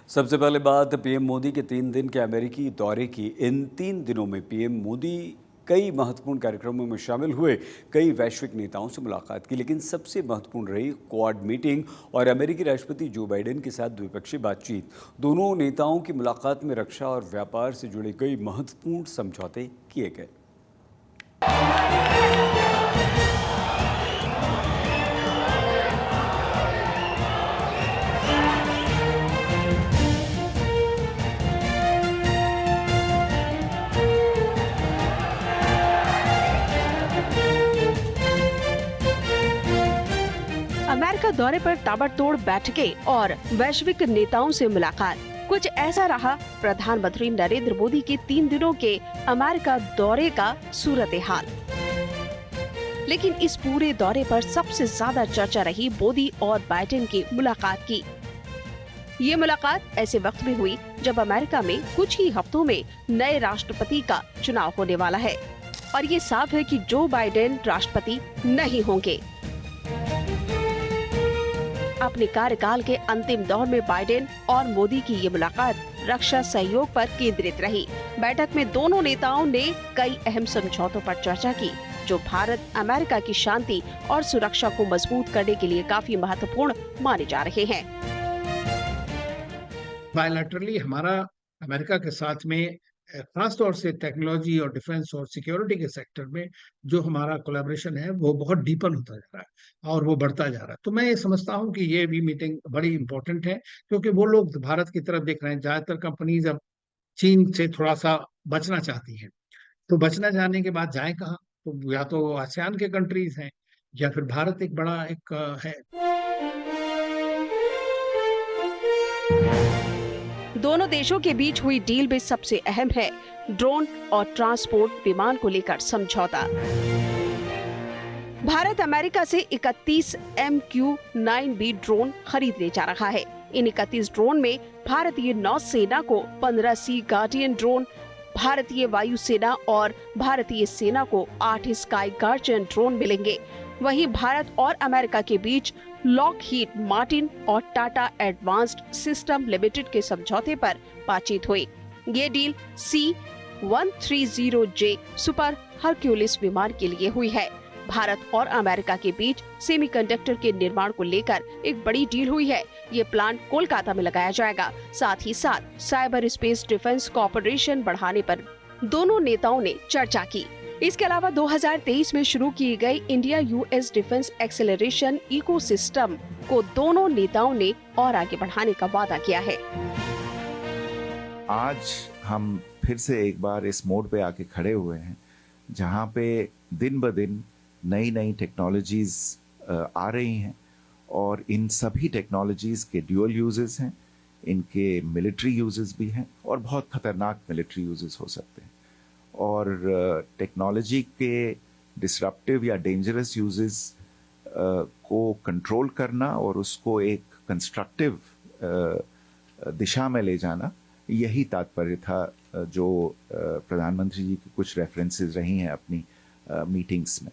सबसे पहले बात पीएम मोदी के 3 दिन के अमेरिकी दौरे की। इन 3 दिनों में पीएम मोदी कई महत्वपूर्ण कार्यक्रमों में शामिल हुए, कई वैश्विक नेताओं से मुलाकात की, लेकिन सबसे महत्वपूर्ण रही क्वाड मीटिंग और अमेरिकी राष्ट्रपति जो बाइडेन के साथ द्विपक्षीय बातचीत। दोनों नेताओं की मुलाकात में रक्षा और व्यापार से जुड़े कई महत्वपूर्ण समझौते किए गए। अमेरिका दौरे पर ताबड़तोड़ बैठकें और वैश्विक नेताओं से मुलाकात। कुछ ऐसा रहा प्रधानमंत्री नरेंद्र मोदी के 3 दिनों के अमेरिका दौरे का सूरत हाल। लेकिन इस पूरे दौरे पर सबसे ज्यादा चर्चा रही मोदी और बाइडेन की मुलाकात की। ये मुलाकात ऐसे वक्त में हुई जब अमेरिका में कुछ ही हफ्तों में नए राष्ट्रपति का चुनाव होने वाला है और ये साफ है कि जो बाइडेन राष्ट्रपति नहीं होंगे। अपने कार्यकाल के अंतिम दौर में बाइडेन और मोदी की ये मुलाकात रक्षा सहयोग पर केंद्रित रही। बैठक में दोनों नेताओं ने कई अहम समझौतों पर चर्चा की, जो भारत अमेरिका की शांति और सुरक्षा को मजबूत करने के लिए काफी महत्वपूर्ण माने जा रहे हैं। बायलैटरली हमारा अमेरिका के साथ में खास तौर से टेक्नोलॉजी और डिफेंस और सिक्योरिटी के सेक्टर में जो हमारा कोलैबोरेशन है वो बहुत डीपन होता जा रहा है और वो बढ़ता जा रहा है। तो मैं ये समझता हूँ कि ये भी मीटिंग बड़ी इंपॉर्टेंट है, क्योंकि वो लोग भारत की तरफ देख रहे हैं। ज्यादातर कंपनीज अब चीन से थोड़ा सा बचना चाहती हैं, तो बचना चाहने के बाद जाए कहाँ? तो या तो आसियान के कंट्रीज हैं या फिर भारत एक बड़ा एक है। दोनों देशों के बीच हुई डील में सबसे अहम है ड्रोन और ट्रांसपोर्ट विमान को लेकर समझौता। भारत अमेरिका से 31 MQ-9B ड्रोन खरीदने जा रहा है। इन 31 ड्रोन में भारतीय नौसेना को 15 सी गार्डियन ड्रोन, भारतीय वायुसेना और भारतीय सेना को 8 स्काई गार्डियन ड्रोन मिलेंगे। वहीं भारत और अमेरिका के बीच लॉकहीड मार्टिन और टाटा एडवांस्ड सिस्टम लिमिटेड के समझौते पर बातचीत हुई। ये डील C-130J सुपर हरक्यूलिस विमान के लिए हुई है। भारत और अमेरिका के बीच सेमीकंडक्टर के निर्माण को लेकर एक बड़ी डील हुई है। ये प्लांट कोलकाता में लगाया जाएगा। साथ ही साथ साइबर स्पेस डिफेंस कॉर्पोरेशन बढ़ाने पर दोनों नेताओं ने चर्चा की। इसके अलावा 2023 में शुरू की गई India US defence acceleration ecosystem को दोनों नेताओं ने और आगे बढ़ाने का वादा किया है। आज हम फिर से एक बार इस मोड पे आके खड़े हुए हैं, जहां पे दिन ब दिन नई नई टेक्नोलॉजीज आ रही हैं और इन सभी टेक्नोलॉजीज के ड्यूअल यूजेस हैं, इनके मिलिट्री यूजेस भी हैं और बहुत खतरनाक मिलिट्री यूजेस हो सकते हैं। और टेक्नोलॉजी के डिसरप्टिव या डेंजरस यूजेस को कंट्रोल करना और उसको एक कंस्ट्रक्टिव दिशा में ले जाना, यही तात्पर्य था जो प्रधानमंत्री जी की कुछ रेफरेंसेस रही हैं अपनी मीटिंग्स में।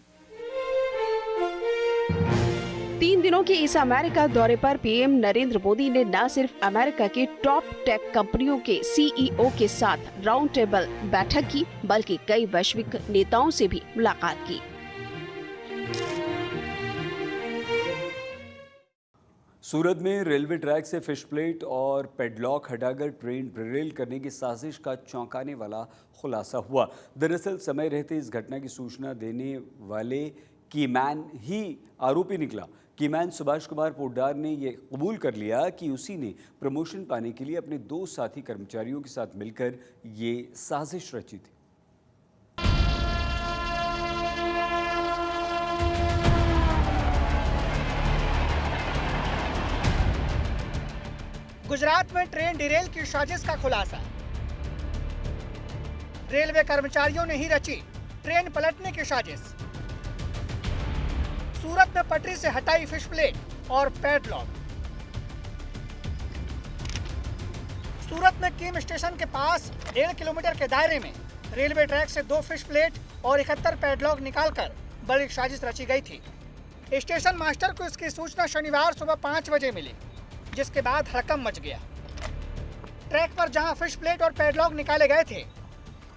3 दिनों के इस अमेरिका दौरे पर पीएम नरेंद्र मोदी ने न सिर्फ अमेरिका के टॉप टेक कंपनियों के सीईओ के साथ राउंड टेबल बैठक की, बल्कि कई वैश्विक नेताओं से भी मुलाकात की। सूरत में रेलवे ट्रैक से फिश प्लेट और पेडलॉक हटाकर ट्रेन डिरेल करने की साजिश का चौंकाने वाला खुलासा हुआ। दरअसल समय रहते इस घटना की सूचना देने वाले कीमैन ही आरोपी निकला। कीमैन सुभाष कुमार पोद्दार ने यह कबूल कर लिया कि उसी ने प्रमोशन पाने के लिए अपने 2 साथी कर्मचारियों के साथ मिलकर ये साजिश रची थी। गुजरात में ट्रेन डिरेल की साजिश का खुलासा। रेलवे कर्मचारियों ने ही रची ट्रेन पलटने की साजिश। सूरत में पटरी से हटाई फिश प्लेट और पैडलॉक। सूरत में कीम स्टेशन के पास 1.5 किलोमीटर के दायरे में रेलवे ट्रैक से 2 फिश प्लेट और 71 पैडलॉक निकालकर बड़ी साजिश रची गई थी। स्टेशन मास्टर को इसकी सूचना शनिवार सुबह 5 बजे मिली, जिसके बाद हड़कंप मच गया। ट्रैक पर जहां फिश प्लेट और पैडलॉक निकाले गए थे,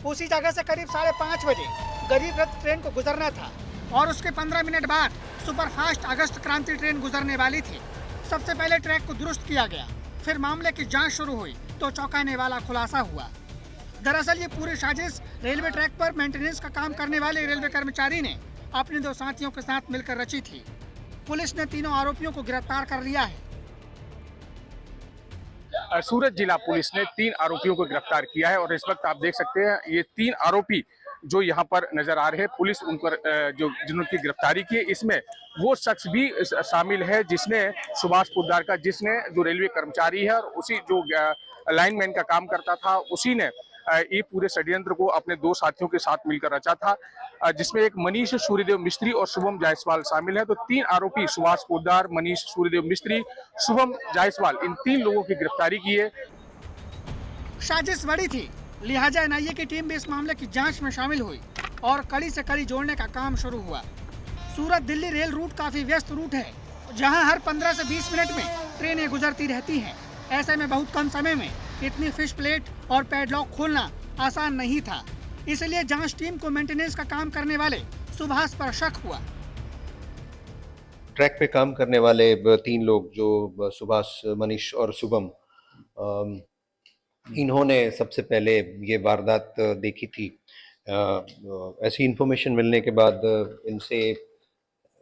उसी जगह से करीब 5:30 बजे गरीब रथ ट्रेन को गुजरना था और उसके 15 मिनट बाद सुपरफास्ट अगस्त क्रांति ट्रेन गुजरने वाली थी। सबसे पहले ट्रैक को दुरुस्त किया गया, फिर मामले की जांच शुरू हुई तो चौंकाने वाला खुलासा हुआ। दरअसल ये पूरी साजिश रेलवे ट्रैक पर मेंटेनेंस का काम करने वाले रेलवे कर्मचारी ने अपने 2 साथियों के साथ मिलकर रची थी। पुलिस ने तीनों आरोपियों को गिरफ्तार कर लिया है। सूरत जिला पुलिस ने 3 आरोपियों को गिरफ्तार किया है और इस वक्त आप देख सकते हैं ये 3 आरोपी जो यहाँ पर नजर आ रहे हैं, पुलिस उन पर जिन्होंने गिरफ्तारी की है, इसमें वो शख्स भी शामिल है जिसने सुभाष पोद्दार का, जिसने जो रेलवे कर्मचारी है और उसी जो लाइनमैन का काम करता था, उसी ने ये पूरे षड्यंत्र को अपने 2 साथियों के साथ मिलकर रचा था, जिसमें एक मनीष सूर्यदेव मिस्त्री और शुभम जायसवाल शामिल है। तो 3 आरोपी सुभाष पोद्दार, मनीष सूर्यदेव मिस्त्री, शुभम जायसवाल, इन 3 लोगों की गिरफ्तारी की है। साजिश बड़ी थी, लिहाजा एनआईए की टीम भी इस मामले की जांच में शामिल हुई और कड़ी से कड़ी जोड़ने का काम शुरू हुआ। सूरत दिल्ली रेल रूट काफी व्यस्त रूट है, जहां हर 15 से 20 मिनट में ट्रेनें गुजरती रहती हैं। ऐसे में बहुत कम समय में इतनी फिश प्लेट और पैडलॉक खोलना आसान नहीं था, इसलिए जांच टीम को मेंटेनेंस का काम करने वाले सुभाष पर शक हुआ। ट्रैक पे काम करने वाले 3 लोग जो सुभाष, मनीष और शुभम, इन्होंने सबसे पहले ये वारदात देखी थी। ऐसी इन्फॉर्मेशन मिलने के बाद इनसे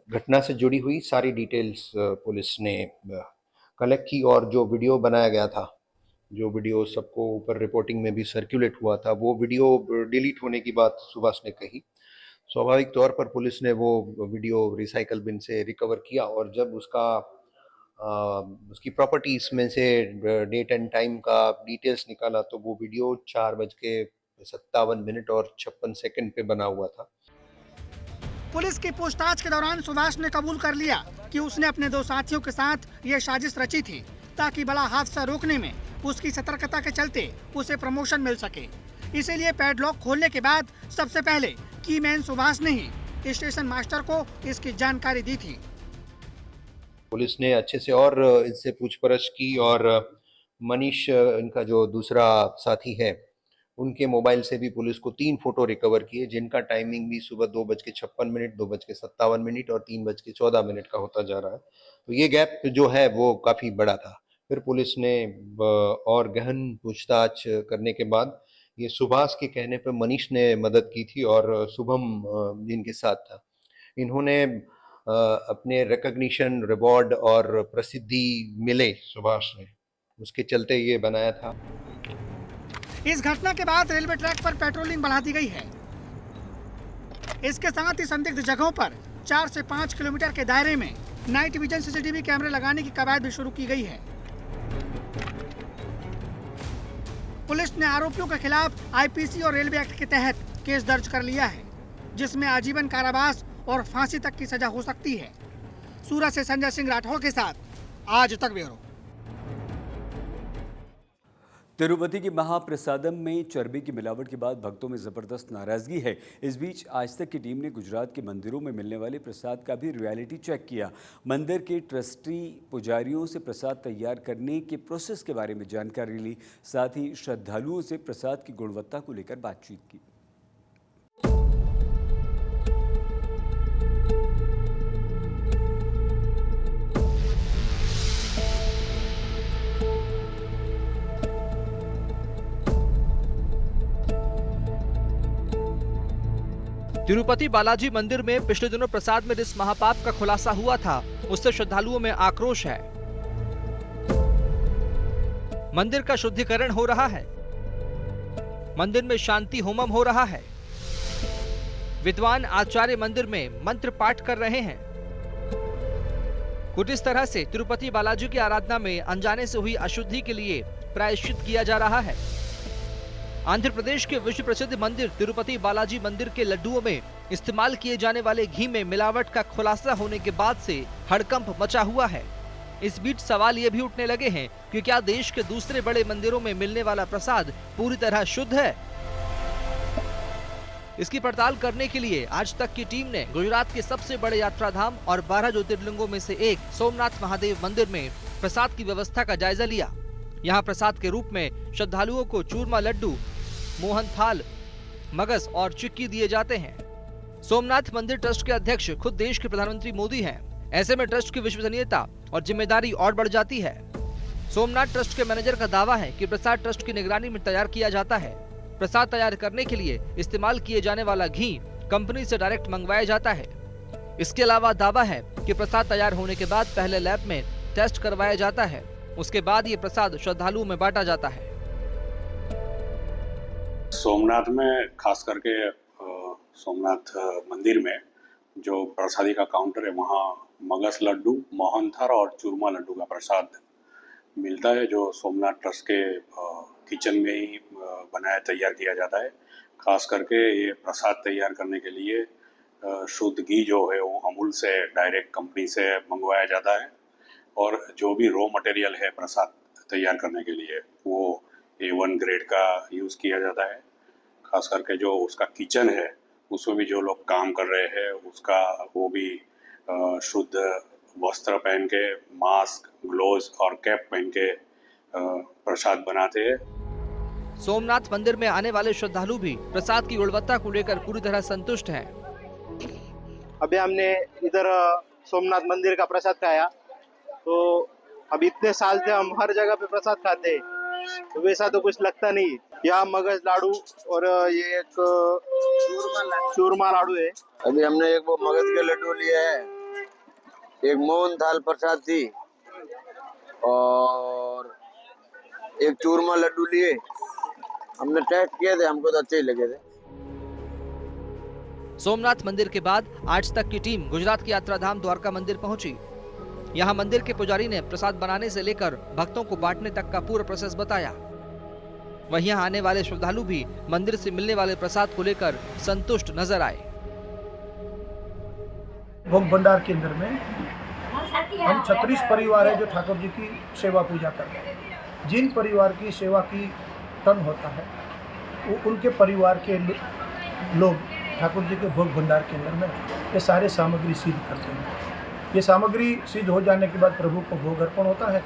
घटना से जुड़ी हुई सारी डिटेल्स पुलिस ने कलेक्ट की और जो वीडियो बनाया गया था, जो वीडियो सबको ऊपर रिपोर्टिंग में भी सर्कुलेट हुआ था, वो वीडियो डिलीट होने की बात सुभाष ने कही। स्वाभाविक तौर पर पुलिस ने वो वीडियो रिसाइकल बिन से रिकवर किया और जब उसकी प्रॉपर्टीज में से डेट एंड टाइम का डिटेल्स निकाला तो वो वीडियो 4:57 और 56 सेकंड पे बना हुआ था। पुलिस की पूछताछ के दौरान सुभाष ने कबूल कर लिया कि उसने अपने 2 साथियों के साथ ये साजिश रची थी ताकि बड़ा हादसा रोकने में उसकी सतर्कता के चलते उसे प्रमोशन मिल सके। इसीलिए पैडलॉक खोलने के बाद सबसे पहले कीमैन सुभाष ने ही स्टेशन मास्टर को इसकी जानकारी दी थी। पुलिस ने अच्छे से और इससे पूछपरछ की और मनीष, इनका जो दूसरा साथी है, उनके मोबाइल से भी पुलिस को 3 फोटो रिकवर किए, जिनका टाइमिंग भी सुबह 2:56, 2:57 और 3:14 का होता जा रहा है। तो ये गैप जो है वो काफ़ी बड़ा था। फिर पुलिस ने और गहन पूछताछ करने के बाद ये सुभाष के कहने पर मनीष ने मदद की थी और शुभम जिनके साथ था, इन्होंने अपने रिकॉग्निशन, रिवॉर्ड और प्रसिद्धि मिले सुभाष ने, उसके चलते ये बनाया था। इस घटना के बाद रेलवे ट्रैक पर पेट्रोलिंग बढ़ा दी गई है। इसके साथ ही संदिग्ध जगहों पर 4 से 5 किलोमीटर के दायरे में नाइट विजन सीसीटीवी कैमरे लगाने की कवायद भी शुरू की गई है। पुलिस ने आरोपियों के खिलाफ आईपीसी और रेलवे एक्ट के तहत केस दर्ज कर लिया है, जिसमें आजीवन कारावास और फांसी तक की सजा हो सकती है। सूरत से संजय सिंह राठौड़ के साथ आज तक ब्यूरो। तिरुपति की महाप्रसादम में चर्बी की मिलावट के बाद भक्तों में जबरदस्त नाराजगी है। इस बीच आज तक की टीम ने गुजरात के मंदिरों में मिलने वाले प्रसाद का भी रियलिटी चेक किया। मंदिर के ट्रस्टी पुजारियों से प्रसाद तैयार करने के प्रोसेस के बारे में जानकारी ली, साथ ही श्रद्धालुओं से प्रसाद की गुणवत्ता को लेकर बातचीत की। तिरुपति बालाजी मंदिर में पिछले दिनों प्रसाद में जिस महापाप का खुलासा हुआ था, उससे श्रद्धालुओं में आक्रोश है। मंदिर का शुद्धिकरण हो रहा है, मंदिर में शांति होमम हो रहा है, विद्वान आचार्य मंदिर में मंत्र पाठ कर रहे हैं। कुछ इस तरह से तिरुपति बालाजी की आराधना में अनजाने से हुई अशुद्धि के लिए प्रायश्चित किया जा रहा है। आंध्र प्रदेश के विश्व प्रसिद्ध मंदिर तिरुपति बालाजी मंदिर के लड्डुओं में इस्तेमाल किए जाने वाले घी में मिलावट का खुलासा होने के बाद से हड़कंप मचा हुआ है। इस बीच सवाल ये भी उठने लगे हैं कि क्या देश के दूसरे बड़े मंदिरों में मिलने वाला प्रसाद पूरी तरह शुद्ध है। इसकी पड़ताल करने के लिए आज तक की टीम ने गुजरात के सबसे बड़े यात्रा धाम और 12 ज्योतिर्लिंगों में से एक सोमनाथ महादेव मंदिर में प्रसाद की व्यवस्था का जायजा लिया। यहाँ प्रसाद के रूप में श्रद्धालुओं को चूरमा लड्डू, मोहन थाल, मगस और चिक्की दिए जाते हैं। सोमनाथ मंदिर ट्रस्ट के अध्यक्ष खुद देश के प्रधानमंत्री मोदी हैं। ऐसे में ट्रस्ट की विश्वसनीयता और जिम्मेदारी और बढ़ जाती है। सोमनाथ ट्रस्ट के मैनेजर का दावा है कि प्रसाद ट्रस्ट की निगरानी में तैयार किया जाता है। प्रसाद तैयार करने के लिए इस्तेमाल किए जाने वाला घी कंपनी से डायरेक्ट मंगवाया जाता है। इसके अलावा दावा है कि प्रसाद तैयार होने के बाद पहले लैब में टेस्ट करवाया जाता है, उसके बाद ये प्रसाद श्रद्धालुओं में बांटा जाता है। सोमनाथ में खास करके सोमनाथ मंदिर में जो प्रसादी का काउंटर है वहाँ मगस लड्डू, मोहन थाल और चूरमा लड्डू का प्रसाद मिलता है, जो सोमनाथ ट्रस्ट के किचन में ही बनाया तैयार किया जाता है। खास करके ये प्रसाद तैयार करने के लिए शुद्ध घी जो है वो अमूल से डायरेक्ट कंपनी से मंगवाया जाता है, और जो भी रॉ मटेरियल है प्रसाद तैयार करने के लिए वो A1 ग्रेड का यूज़ किया जाता है। खास करके जो उसका किचन है उसमें भी जो लोग काम कर रहे हैं उसका वो भी शुद्ध वस्त्र पहन के, मास्क, ग्लोव्स और कैप पहन के प्रसाद बनाते हैं। सोमनाथ मंदिर में आने वाले श्रद्धालु भी प्रसाद की गुणवत्ता को लेकर पूरी तरह संतुष्ट हैं। अभी हमने इधर सोमनाथ मंदिर का प्रसाद खाया, तो अब इतने साल से हम हर जगह पे प्रसाद खाते हैं, तो वैसा तो कुछ लगता नहीं। यहाँ मगज लाडू और ये एक चूरमा लाडू है। अभी हमने एक वो मगज के लड्डू लिए हैं, एक मोहन थाल प्रसाद थी और एक चूरमा लड्डू लिए। हमने टेस्ट किए थे, हमको तो अच्छे ही लगे थे। सोमनाथ मंदिर के बाद आज तक की टीम गुजरात की यात्रा धाम द्वारका मंदिर पहुंची। यहाँ मंदिर के पुजारी ने प्रसाद बनाने से लेकर भक्तों को बांटने तक का पूरा प्रोसेस बताया। वहीं यहाँ आने वाले श्रद्धालु भी मंदिर से मिलने वाले प्रसाद को लेकर संतुष्ट नजर आए। भोग भंडार केंद्र में हम 36 परिवार है जो ठाकुर जी की सेवा पूजा करते हैं। जिन परिवार की सेवा की टन होता है वो उनके परिवार के लोग ठाकुर जी के भोग भंडार केंद्र में ये सारे सामग्री सिद्ध करते हैं। ये सामग्री सिद्ध हो जाने के बाद प्रभु को भोग अर्पण होता है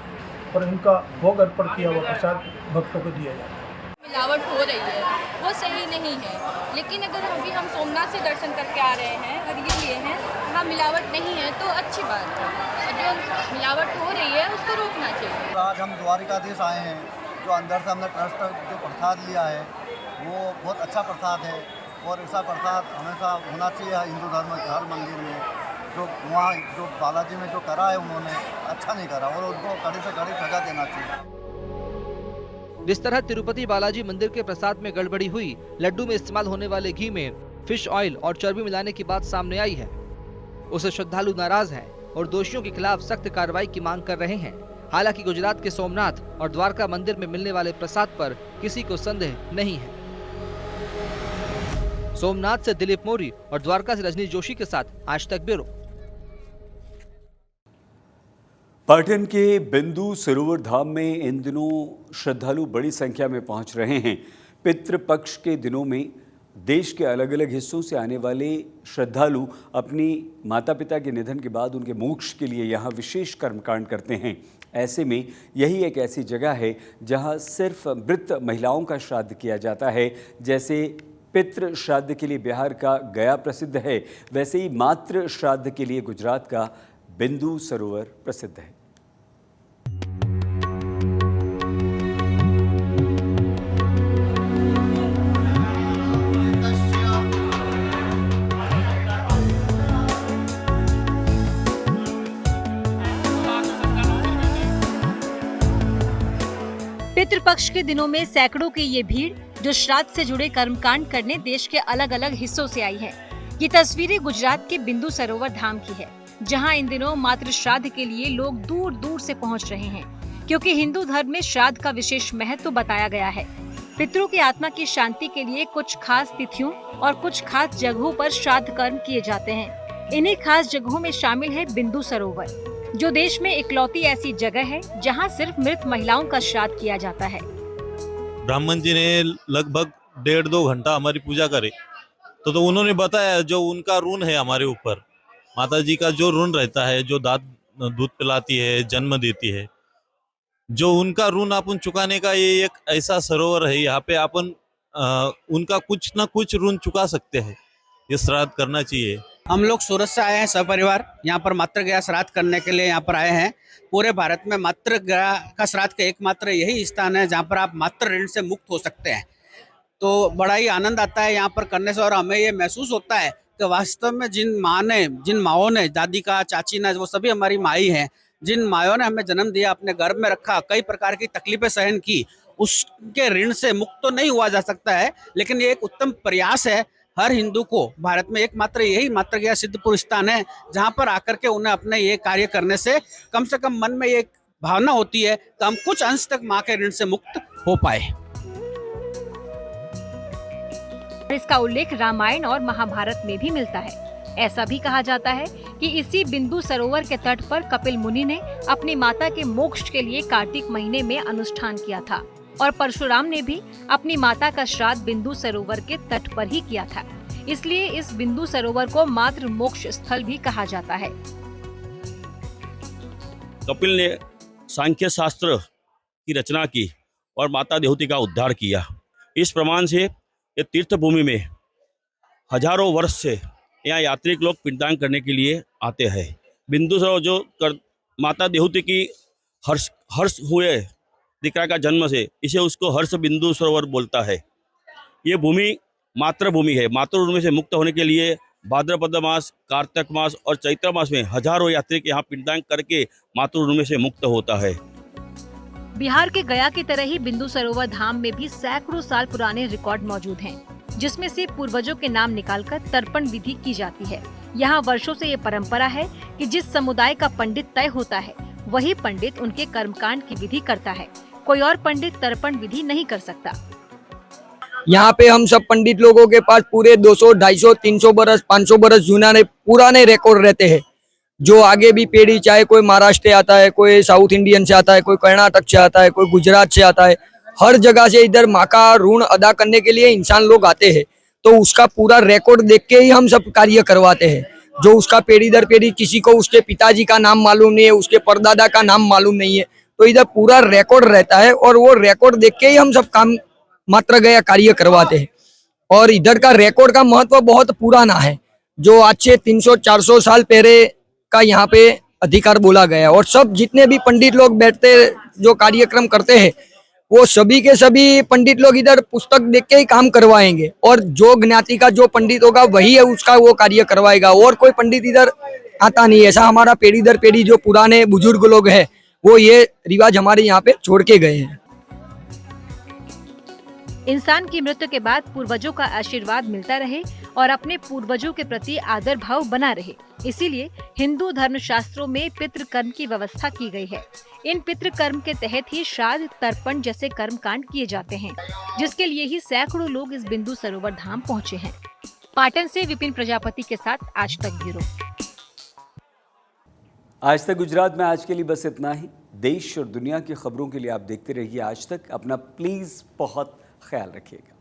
और इनका भोग अर्पण किया हुआ प्रसाद भक्तों को दिया जाता है। मिलावट हो रही है वो सही नहीं है, लेकिन अगर अभी हम सोमनाथ से दर्शन करके आ रहे हैं और ये लिए हैं, वहाँ मिलावट नहीं है तो अच्छी बात है, और जो मिलावट हो रही है उसको रोकना चाहिए। आज हम द्वारिकाधीश आए हैं, जो अंदर से हमने ट्रस्ट जो प्रसाद लिया है वो बहुत अच्छा प्रसाद है, और ऐसा प्रसाद हमेशा होना चाहिए हिंदू धर्म के हर मंदिर में। जो वहाँ जो बालाजी में जो करा है उन्होंने अच्छा नहीं करा, और उनको कड़ी से कड़ी सजा देना चाहिए। जिस तरह तिरुपति बालाजी मंदिर के प्रसाद में गड़बड़ी हुई, लड्डू में इस्तेमाल होने वाले घी में फिश ऑयल और चर्बी मिलाने की बात सामने आई है, उससे श्रद्धालु नाराज हैं और दोषियों के खिलाफ सख्त कार्रवाई की मांग कर रहे हैं। हालांकि गुजरात के सोमनाथ और द्वारका मंदिर में मिलने वाले प्रसाद पर किसी को संदेह नहीं है। सोमनाथ से दिलीप मौर्य और द्वारका से रजनीश जोशी के साथ आज तक ब्यूरो। पाटन के बिंदु सरोवर धाम में इन दिनों श्रद्धालु बड़ी संख्या में पहुंच रहे हैं। पितृपक्ष के दिनों में देश के अलग अलग हिस्सों से आने वाले श्रद्धालु अपनी माता पिता के निधन के बाद उनके मोक्ष के लिए यहाँ विशेष कर्मकांड करते हैं। ऐसे में यही एक ऐसी जगह है जहाँ सिर्फ मृत महिलाओं का श्राद्ध किया जाता है। जैसे पितृ श्राद्ध के लिए बिहार का गया प्रसिद्ध है, वैसे ही मातृ श्राद्ध के लिए गुजरात का बिंदु सरोवर प्रसिद्ध है। पितृपक्ष के दिनों में सैकड़ों की ये भीड़ जो श्राद्ध से जुड़े कर्मकांड करने देश के अलग अलग हिस्सों से आई है। ये तस्वीरें गुजरात के बिंदु सरोवर धाम की है, जहां इन दिनों मातृ श्राद्ध के लिए लोग दूर दूर से पहुंच रहे हैं, क्योंकि हिंदू धर्म में श्राद्ध का विशेष महत्व बताया गया है। पितरों की आत्मा की शांति के लिए कुछ खास तिथियों और कुछ खास जगहों पर श्राद्ध कर्म किए जाते हैं। इन्हीं खास जगहों में शामिल है बिंदु सरोवर, जो देश में इकलौती ऐसी जगह है जहां सिर्फ मृत महिलाओं का श्राद्ध किया जाता है। ब्राह्मण जी ने लगभग 1.5-2 घंटा हमारी पूजा करी तो उन्होंने बताया जो उनका ऋण है हमारे ऊपर, माता जी का जो ऋण रहता है, जो दूध पिलाती है, जन्म देती है, जो उनका ऋण अपन चुकाने का ये एक ऐसा सरोवर है। यहाँ पे अपन उनका कुछ ना कुछ ऋण चुका सकते हैं। ये श्राद्ध करना चाहिए। हम लोग सूरत से आए हैं सपरिवार, यहाँ पर मातृगया श्राद्ध करने के लिए यहाँ पर आए हैं। पूरे भारत में मातृगया का श्राद्ध का एकमात्र यही स्थान है जहाँ पर आप मातृ ऋण से मुक्त हो सकते हैं। तो बड़ा ही आनंद आता है यहाँ पर करने से, और हमें ये महसूस होता है कि वास्तव में जिन माओं ने, दादी का, चाची ने, वो सभी हमारी माई हैं। जिन मायों ने हमें जन्म दिया, अपने गर्भ में रखा, कई प्रकार की तकलीफें सहन की, उसके ऋण से मुक्त तो नहीं हुआ जा सकता है, लेकिन ये एक उत्तम प्रयास है हर हिंदू को। भारत में एकमात्र यही मातृगया सिद्धपुर स्थान है जहां पर आकर के उन्हें अपने ये कार्य करने से कम मन में ये भावना होती है कि हम कुछ अंश तक माँ के ऋण से मुक्त हो पाए। इसका उल्लेख रामायण और महाभारत में भी मिलता है। ऐसा भी कहा जाता है कि इसी बिंदु सरोवर के तट पर कपिल मुनि ने अपनी माता के मोक्ष के लिए कार्तिक महीने में अनुष्ठान किया था, और परशुराम ने भी अपनी माता का श्राद्ध बिंदु सरोवर के तट पर ही किया था। इसलिए इस बिंदु सरोवर को मातृ मोक्ष स्थल भी कहा जाता है। कपिल ने सांख्य शास्त्र की रचना की और माता देहूति का उद्धार किया। इस प्रमाण से ये तीर्थ भूमि में हजारों वर्ष से यहाँ यात्रिक लोग पिंडदान करने के लिए आते हैं। बिंदु सरोवर जो माता देहूति की हर्ष हुए दीकरा का जन्म से, इसे उसको हर्ष बिंदु सरोवर बोलता है। ये भूमि मातृभूमि है। मातृभूमि से मुक्त होने के लिए भाद्रपद मास, कार्तिक मास और चैत्र मास में हजारों यात्री यहाँ पिंडदान करके मातृभूमि से मुक्त होता है। बिहार के गया की तरह ही बिंदु सरोवर धाम में भी सैकड़ों साल पुराने रिकॉर्ड मौजूद हैं, जिसमें से पूर्वजों के नाम निकालकर तर्पण विधि की जाती है। यहाँ वर्षों से ये परंपरा है कि जिस समुदाय का पंडित तय होता है, वही पंडित उनके कर्मकांड की विधि करता है। कोई और पंडित तर्पण विधि नहीं कर सकता। यहाँ पे हम सब पंडित लोगों के पास पूरे 200, 250, 300 बरस, 500 बरस पुराने रिकॉर्ड रहते हैं। जो आगे भी पीढ़ी, चाहे कोई महाराष्ट्र से आता है, कोई साउथ इंडियन से आता है, कोई कर्नाटक से आता है, कोई गुजरात से आता है, हर जगह से इधर माँ का ऋण अदा करने के लिए इंसान लोग आते हैं। तो उसका पूरा रिकॉर्ड देख के ही हम सब कार्य करवाते हैं। जो उसका पीढ़ी दर पीढ़ी, किसी को उसके पिताजी का नाम मालूम नहीं है, उसके परदादा का नाम मालूम नहीं है, तो इधर पूरा रिकॉर्ड रहता है और वो रिकॉर्ड देख के ही हम सब काम मातृगया कार्य करवाते हैं। और इधर का रिकॉर्ड का महत्व बहुत पुराना है, जो आज से 300-400 साल पहले का यहाँ पे अधिकार बोला गया है। और सब जितने भी पंडित लोग बैठते जो कार्यक्रम करते हैं, वो सभी के सभी पंडित लोग इधर पुस्तक देख के ही काम करवाएंगे, और जो ज्ञाति का जो पंडित होगा वही है उसका वो कार्य करवाएगा, और कोई पंडित इधर आता नहीं है। ऐसा हमारा पीढ़ी दर पीढ़ी जो पुराने बुजुर्ग लोग हैं, वो ये रिवाज हमारे यहाँ पे छोड़ के गए हैं। इंसान की मृत्यु के बाद पूर्वजों का आशीर्वाद मिलता रहे और अपने पूर्वजों के प्रति आदर भाव बना रहे, इसीलिए हिंदू धर्म शास्त्रों में पितृ कर्म की व्यवस्था की गई है। इन पितृ कर्म के तहत ही श्राद्ध, तर्पण जैसे कर्म कांड किए जाते हैं, जिसके लिए ही सैकड़ों लोग इस बिंदु सरोवर धाम पहुँचे हैं। पाटन से विपिन प्रजापति के साथ आज तक ब्यूरो। आज तक गुजरात में आज के लिए बस इतना ही। देश और दुनिया की खबरों के लिए आप देखते रहिए आज तक। अपना प्लीज बहुत ख्याल रखिएगा।